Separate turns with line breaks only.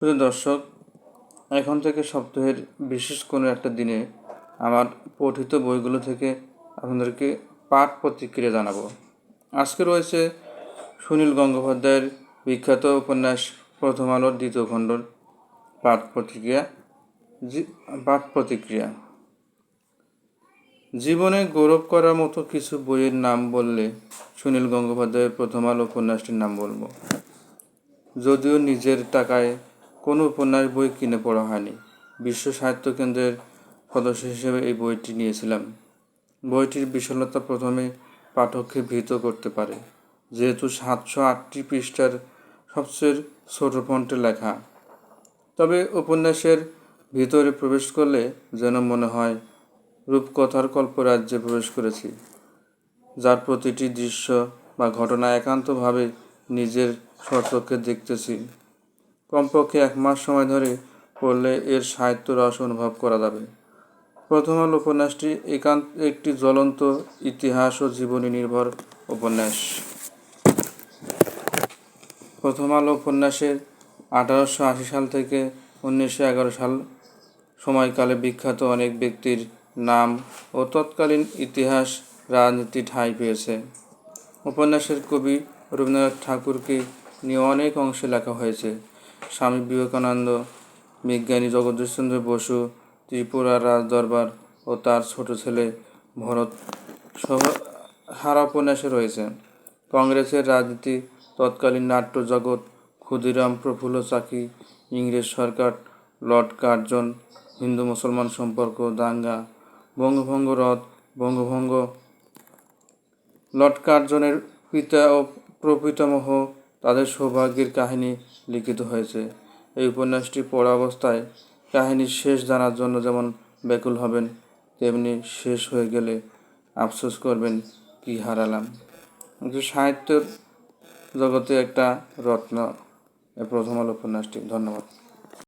প্রিয় দর্শক, এখন থেকে সপ্তাহের বিশেষ কোনো একটা দিনে আমার পঠিত বইগুলো থেকে আপনাদেরকে পাঠ প্রতিক্রিয়া জানাবো। আজকে রয়েছে সুনীল গঙ্গোপাধ্যায়ের বিখ্যাত উপন্যাস প্রথম আলোর দ্বিতীয় খণ্ডর পাঠ প্রতিক্রিয়া। জীবনে গৌরব করার মতো কিছু বইয়ের নাম বললে সুনীল গঙ্গোপাধ্যায়ের প্রথম আলো উপন্যাসটির নাম বলবো। যদিও নিজের টাকায় কোনো উপন্যাস বই কিনে পড়া হয়নি, বিশ্ব সাহিত্য কেন্দ্রের সদস্য হিসেবে এই বইটি নিয়েছিলাম। বইটির বিশালতা প্রথমে পাঠককে ভীত করতে পারে, যেহেতু 708টি পৃষ্ঠার সবচেয়ে ছোট ফন্টে লেখা। তবে উপন্যাসের ভিতরে প্রবেশ করলে যেন মনে হয় রূপকথার কল্পরাজ্যে প্রবেশ করেছি, যার প্রতিটি দৃশ্য বা ঘটনা একান্তভাবে নিজের স্বচক্ষে দেখতেছি। কমপক্ষে 1 মাস সময় ধরে পড়লে এর সাহিত্য রস অনুভব করা যাবে। প্রথম আলো উপন্যাসটি একটি জ্বলন্ত ইতিহাস ও জীবনী নির্ভর উপন্যাস। প্রথম আলো উপন্যাসের 1880 সাল থেকে 1911 সাল সময়কালে বিখ্যাত অনেক ব্যক্তির নাম ও তৎকালীন ইতিহাস রাজনীতি ঠাঁই পেয়েছে। উপন্যাসের কবি রবীন্দ্রনাথ ঠাকুরকে নিয়ে অনেক অংশে লেখা হয়েছে। স্বামী বিবেকানন্দ, বিজ্ঞানী জগদীশচন্দ্র বসু, ত্রিপুরার রাজদরবার ও তার ছোট ছেলে ভরত সহ সারা উপন্যাসে রয়েছে কংগ্রেসের রাজনীতি, তৎকালীন নাট্য জগৎ, ক্ষুদিরাম প্রফুল্ল চাকি, ইংরেজ সরকার, লর্ড কার্জন, হিন্দু মুসলমান সম্পর্ক, দাঙ্গা, বঙ্গভঙ্গ রদ, বঙ্গভঙ্গ, লর্ড কার্জনের পিতা ও প্রপিতামহ, তাদের সৌভাগ্যের কাহিনী লিখিত হয়েছে। এই উপন্যাসটি পড়া অবস্থায় কাহিনীর শেষ জানার জন্য যেমন ব্যাকুল হবেন, তেমনি শেষ হয়ে গেলে আফসোস করবেন কি হারালাম। সাহিত্যের জগতে একটা রত্ন এই প্রথম আলো উপন্যাসটি। ধন্যবাদ।